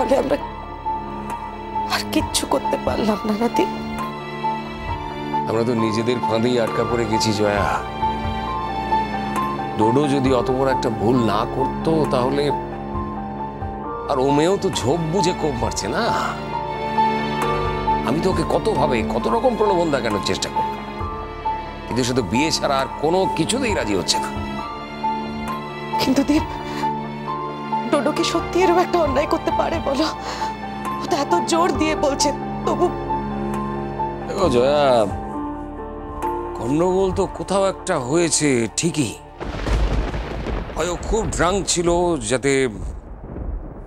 ফলে আমরা আর কিচ্ছু করতে পারলাম না নাতি। আমরা তো নিজেদের ফাঁদেই আটকা পড়ে গেছি জয়া। ডোডো যদি অত বড় একটা ভুল না করতো তাহলে আর ও মেয়েও তো ঝোপ বুঝে কোপ মারছে না। আমি তো ওকে কত রকম প্রলোভন দেখানোর চেষ্টা করলাম, কিন্তু শুধু বিয়ে ছাড়া আর কোনো কিছুতেই রাজি হচ্ছে না। কিন্তু দীপ, ডোডো কি সত্যি এরকম একটা অন্যায় করতে পারে বলো? ও তো এত জোর দিয়ে বলছে, তবু দেখো জয়া, গন্ডগোল তো কোথাও একটা হয়েছে ঠিকই। হয়তো খুব ড্রাঙ্ক ছিল,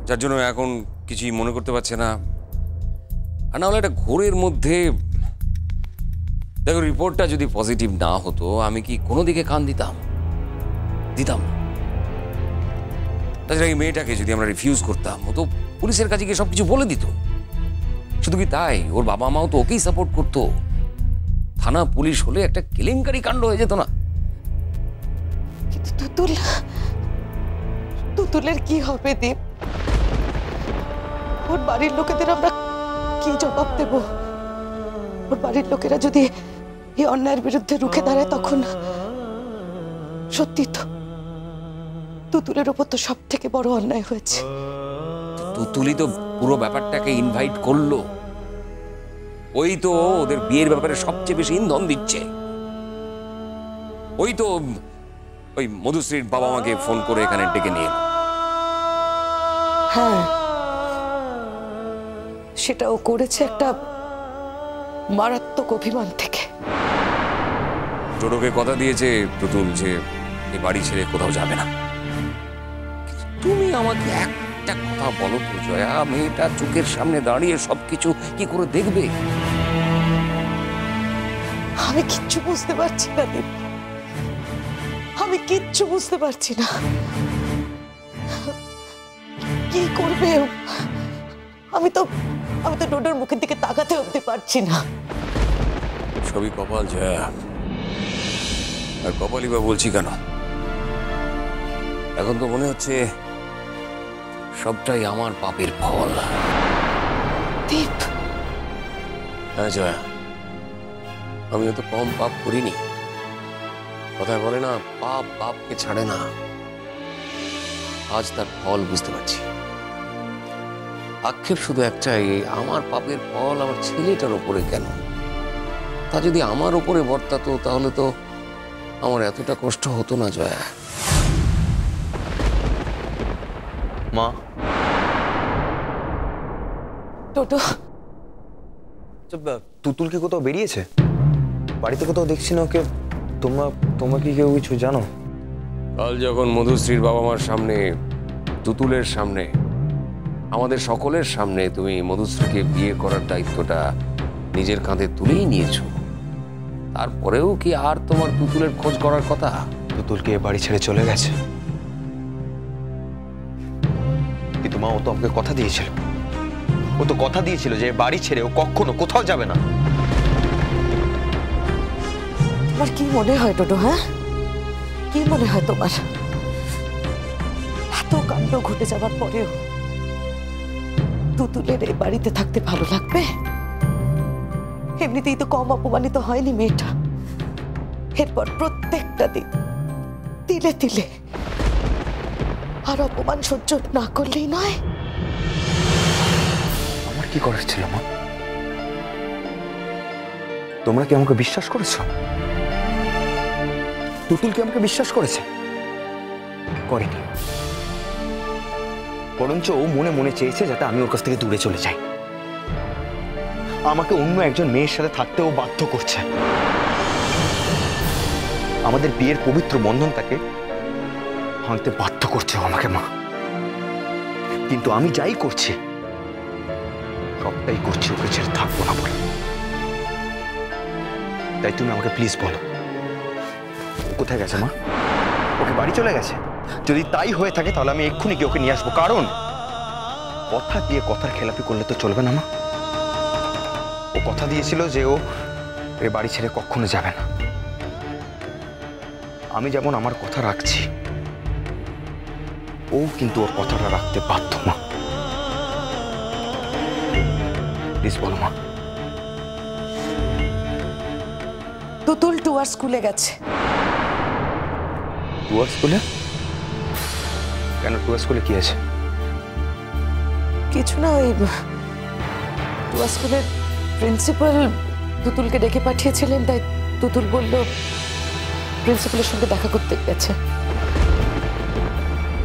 যার জন্য এখন কিছুই মনে করতে পারছে না। আর না হলে একটা ঘোরের মধ্যে। দেখো, রিপোর্টটা যদি পজিটিভ না হতো আমি কি কোনো দিকে কান দিতাম না। তাছাড়া এই মেয়েটাকে যদি আমরা রিফিউজ করতাম, ও তো পুলিশের কাছে গিয়ে সবকিছু বলে দিত। শুধু কি তাই, ওর বাবা মাও তো ওকেই সাপোর্ট করতো। থানা পুলিশ হলে একটা কেলেঙ্কারি কাণ্ড হয়ে যেত না? কিন্তু তুতুলের কি হবে দীপ? ওর বাড়ির লোকেদের আমরা কি জবাব দেব? ওর বাড়ির লোকেরা যদি এই অন্যায়ের বিরুদ্ধে রুখে দাঁড়ায়, তখন সত্যি তো তুতুলের ওপর তো সব থেকে বড় অন্যায় হয়েছে। তুতুলি তো পুরো ব্যাপারটাকে ইনভাইট করলো। ওই তো ওদের বিয়ের ব্যাপারে সবচেয়ে বেশি ইন্ধন দিচ্ছে। ওই তো ওই মধুশ্রীর বাবা মাকে ফোন করে এখানে ডেকে নিয়ে। হ্যাঁ, সেটাও করেছে একটা মারাত্মক অভিমান থেকে। ডোডোকে কথা দিয়েছে তুতুল যে এই বাড়ি ছেড়ে কোথাও যাবে না। তুমি আমাকে একটা কথা বলো তো জয়া, মেয়েটা চোখের সামনে দাঁড়িয়ে সবকিছু কি করে দেখবে? আমি কিচ্ছু বুঝতে পারছি না দীপ, আমি কিচ্ছু বুঝতে পারছি না কি করবে। আমি তো ডোডোর মুখের দিকে তাকাতে অবধি পারছি না। সবই কপাল জয়া। আর কপালই বা বলছি কেন, এখন তো মনে হচ্ছে সবটাই আমার পাপের ফল। দীপ, হ্যাঁ জয়া, আমি তো কম পাপ করিনি। কথায় বলে না, পাপ বাপকে ছাড়ে না। আজ তার ফল বুঝতে পারছি। আক্ষেপ শুধু একটাই, আমার পাপের ফল আমার ছেলেটার উপরে কেন? তা যদি আমার উপরে বর্তাতো তাহলে তো আমার এতটা কষ্ট হতো না জয়া। মা, ডোডো, তুতুল কি কোথাও বেরিয়েছে? বাড়িতে কোথাও দেখছি না ওকে। তোমরা কি কেউ কিছু জানো? কাল যখন মধুশ্রীর বাবা মার সামনে, তুতুলের সামনে, আমাদের সকলের সামনে তুমি মধুশ্রীকে বিয়ে করার দায়িত্বটা নিজের কাঁধে তুলেই নিয়েছো, তারপরেও কি আর তোমার তুতুলের খোঁজ করার কথা? তুতুলকে বাড়ি ছেড়ে চলে গেছে, কিন্তু মা ও তো আমাকে কথা দিয়েছিল। ও তো কথা দিয়েছিল যে বাড়ি ছেড়ে ও কখনো কোথাও যাবে না। তোমার কি মনে হয় ডোডো? হ্যাঁ, কি মনে হয় তোমার? এত কাণ্ড ঘটে যাবার পরেও তুতুলের এই বাড়িতে থাকতে ভালো লাগবে? এমনিতেই তো কম অপমানিত হয়নি মেয়েটা। এরপর প্রত্যেকটা দিন তিলে তিলে আর অপমান সহ্য না করলেই নয়। আমার কি করার ছিল মা? তোমরা কি আমাকে বিশ্বাস করেছ? তুতুল কি আমাকে বিশ্বাস করেছে? করেনি। বরঞ্চ ও মনে মনে চেয়েছে যাতে আমি ওর কাছ থেকে দূরে চলে যাই। আমাকে অন্য একজন মেয়ের সাথে থাকতেও বাধ্য করছে। আমাদের বিয়ের পবিত্র বন্ধনটাকে ভাঙতে বাধ্য করছে আমাকে মা। কিন্তু আমি যাই করছি সবটাই করছি ওকে ছেড়ে থাকবো না বলে। তাই তুমি আমাকে প্লিজ বলো, ও কোথায় গেছে মা? ওকে বাড়ি চলে গেছে? যদি তাই হয়ে থাকে তাহলে আমি এক্ষুনি গিয়ে ওকে নিয়ে আসবো। কারণ কথা দিয়ে কথার খেলাপি করলে তো চলবে না মা। ও কথা দিয়েছিল যে ও এ বাড়ি ছেড়ে কখনো যাবে না। আমি যেমন আমার কথা রাখছি, ও কিন্তু ওর কথাটা রাখতে বাধ্য মা। প্লিজ বলো মা। তুতুল টুয়ার স্কুলে গেছে। টুয়ার স্কুলে? কেন, টুয়ার স্কুলে কি আছে? কিছু না, ওই টুয়ার স্কুলের প্রিন্সিপাল তুতুলকে ডেকে পাঠিয়েছিলেন, তাই তুতুল বলল প্রিন্সিপালের সঙ্গে দেখা করতে গেছে।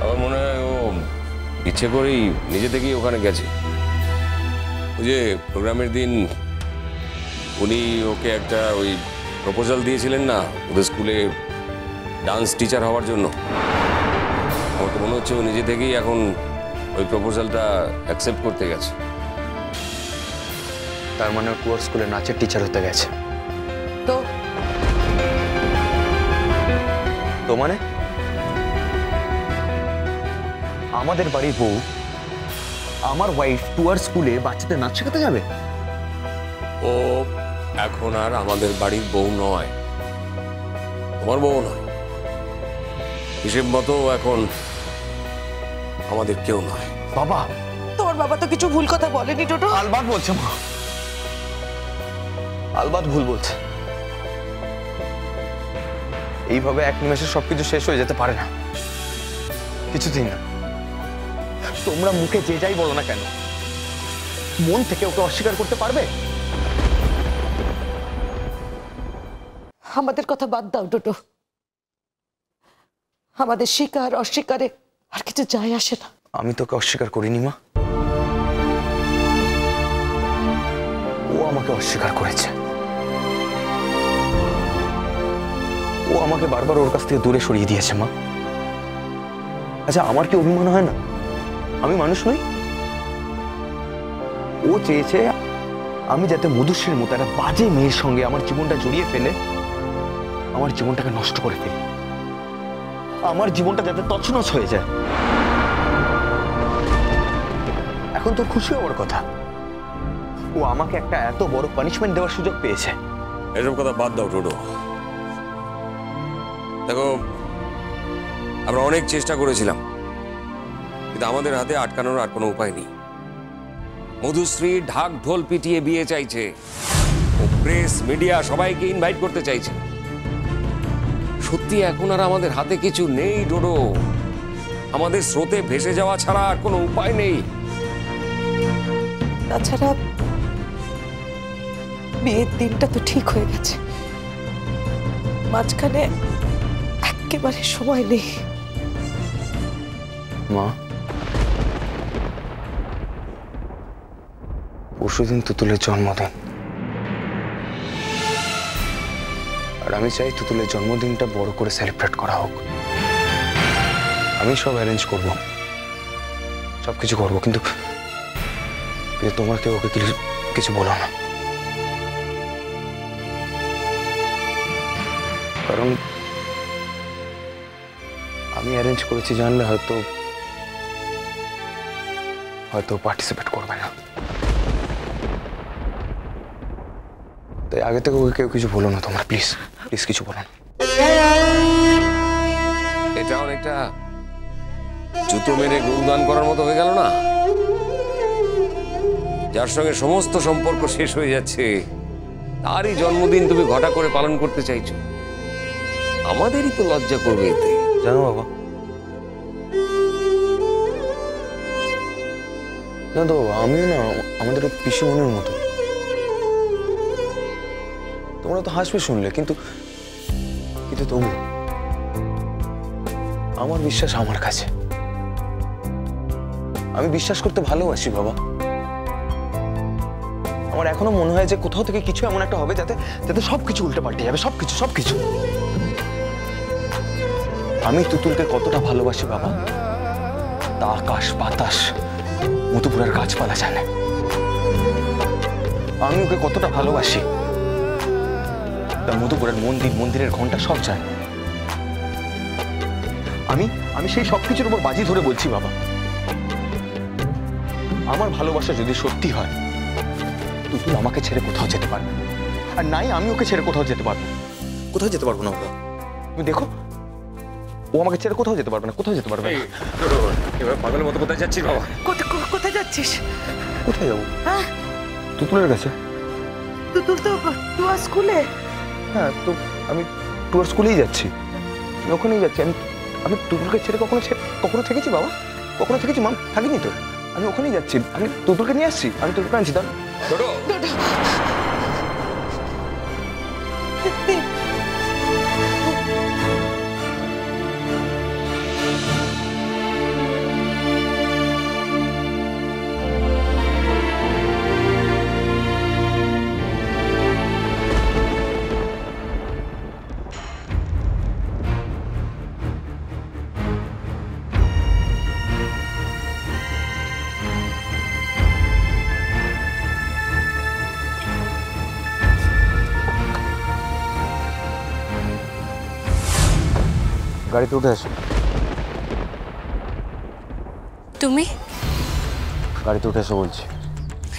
আমার মনে হয় ও ইচ্ছে করেই নিজে থেকেই ওখানে গেছে। ওই যে প্রোগ্রামের দিন উনি ওকে একটা ওই প্রপোজাল দিয়েছিলেন না ওদের স্কুলে ডান্স টিচার হওয়ার জন্য, আমার তো মনে হচ্ছে ও নিজে থেকেই এখন ওই প্রপোজালটা অ্যাকসেপ্ট করতে গেছে। তার মানে টুয়ার স্কুলে নাচের টিচার হতে গেছে। তো তো মানে আমাদের বাড়ির বউ, আমার ওয়াইফ টুয়ার স্কুলে বাচ্চাদের নাচ শেখাতে যাবে? ও এখন আর আমাদের বাড়ির বউ নয়, তোমার বউ নয়, হিসেব মতো এখন আমাদের কেউ নয়। বাবা, তোমার বাবা তো কিছু ভুল কথা বলেনি টোটো। আলবাত বলছে মা, আলবাত ভুল বলছে। এইভাবে এক নিমেষে সবকিছু শেষ হয়ে যেতে পারে না, কিছুদিন না। তোমরা মুখে যে যাই বলো না কেন, মন থেকে ওকে অস্বীকার করতে পারবে? আমাদের কথা বাদ দাও টোটো, আমাদের স্বীকার অস্বীকারে আর কিছু যায় আসে না। আমি তোকে অস্বীকার করিনি মা, ও আমাকে অস্বীকার করেছে। ও আমাকে বারবার ওর কাছ থেকে দূরে সরিয়ে দিয়েছে মা। আচ্ছা, আমার কি অভিমান হয় না? আমি মানুষ নই? ও চেয়েছে আমি যাতে মধুশ্রীর মতো একটা বাজে মেয়ের সঙ্গে আমার জীবনটা জড়িয়ে ফেলে আমার জীবনটাকে নষ্ট করে ফেলি, আমার জীবনটা যাতে তছনছ হয়ে যায়। এখন তো খুশি হওয়ার কথা, ও আমাকে একটা এত বড় পানিশমেন্ট দেওয়ার সুযোগ পেয়েছে। এসব কথা বাদ দাও টোটো। দেখো, আমরা অনেক চেষ্টা করেছিলাম, কিন্তু আমাদের হাতে আটকানোর আর কোনো উপায় নেই। মধুশ্রী ঢাক ঢোল পিটিয়ে বিয়ে চাইছে, ও প্রেস মিডিয়া সবাইকে ইনভাইট করতে চাইছে। সত্যি এখন আর আমাদের হাতে কিছু নেই ডোডো, আমাদের স্রোতে ভেসে যাওয়া ছাড়া আর কোনো উপায় নেই। তাছাড়া বিয়ের দিনটা তো ঠিক হয়ে গেছে, মাঝখানে একেবারে সময় নেই। মা, পরশুদিন তুতুলের জন্মদিন, আর আমি চাই তুতুলের জন্মদিনটা বড় করে সেলিব্রেট করা হোক। আমি সব অ্যারেঞ্জ করব, সবকিছু করবো, কিন্তু তোমরা কেউ ওকে কিছু বলো না, কারণ আমি অ্যারেঞ্জ করেছি জানলে হয়তো পার্টিসিপেট করবে না। তাই আগে থেকে ওকে কেউ কিছু বলো না তোমরা, প্লিজ প্লিজ কিছু বলো না। এটা অনেকটা জুতো মেরে গুণগান করার মতো হয়ে গেল না? যার সঙ্গে সমস্ত সম্পর্ক শেষ হয়ে যাচ্ছে তারই জন্মদিন তুমি ঘটা করে পালন করতে চাইছো, আমাদেরই তো লজ্জা করবে এতে। জানো বাবা, জানো তো আমিও না আমাদের পিসিমণির মতো। তোমরা তো হাসবে শুনলে, কিন্তু তবু আমার বিশ্বাস আমার কাছে, আমি বিশ্বাস করতে ভালোবাসি বাবা। আমার এখনো মনে হয় যে কোথাও থেকে কিছু এমন একটা হবে যাতে সবকিছু উল্টে পাল্টে যাবে, সবকিছু। আমি তুতুলকে কতটা ভালোবাসি বাবা, তা আকাশ বাতাস মধুপুরের গাছপালা জানে। আমি ওকে কতটা ভালোবাসি তা মধুপুরের মন্দিরের ঘন্টা সব জানে। আমি সেই সবকিছুর উপর বাজি ধরে বলছি বাবা, আমার ভালোবাসা যদি সত্যি হয় তুতুল আমাকে ছেড়ে কোথাও যেতে পারবে, আর নাই আমি ওকে ছেড়ে কোথাও যেতে পারবো না বাবা। তুমি দেখো, ও আমাকে ছেড়ে কোথাও যেতে পারবে না। এবার পাগলের মতো কোথায় যাচ্ছিস বাবা? কোথায় যাচ্ছিস? কোথায় যাবো? হ্যাঁ, তুতুলের কাছে। তুতুল তো টুয়া স্কুলে। হ্যাঁ, তো আমি টুয়ার স্কুলেই যাচ্ছি, আমি ওখানেই যাচ্ছি। আমি তুতুলকে ছেড়ে কখনো থেকেছি বাবা? কখনো থেকেছি মা? থাকিনি তো। আমি ওখানেই যাচ্ছি, আমি তুতুলকে নিয়ে আসছি, আমি তুতুলকে আনছি। দাঁড়ান। গাড়িতে উঠে আসো। তুমি? গাড়িতে উঠে এসো বলছি।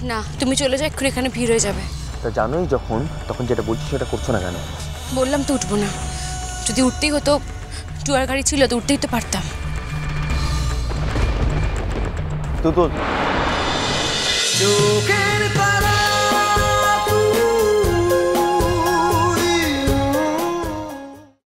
না, তুমি চলে যাও, এক্ষুনি এখানে ভিড় হয়ে যাবে। তা জানোই যখন, তখন যেটা বলছি সেটা করছো না কেন? বললাম তো উঠবো না। যদি উঠতেই হতো, টুয়ার গাড়ি ছিল তো উঠতেই তো পারতাম। তুতুল। চোখের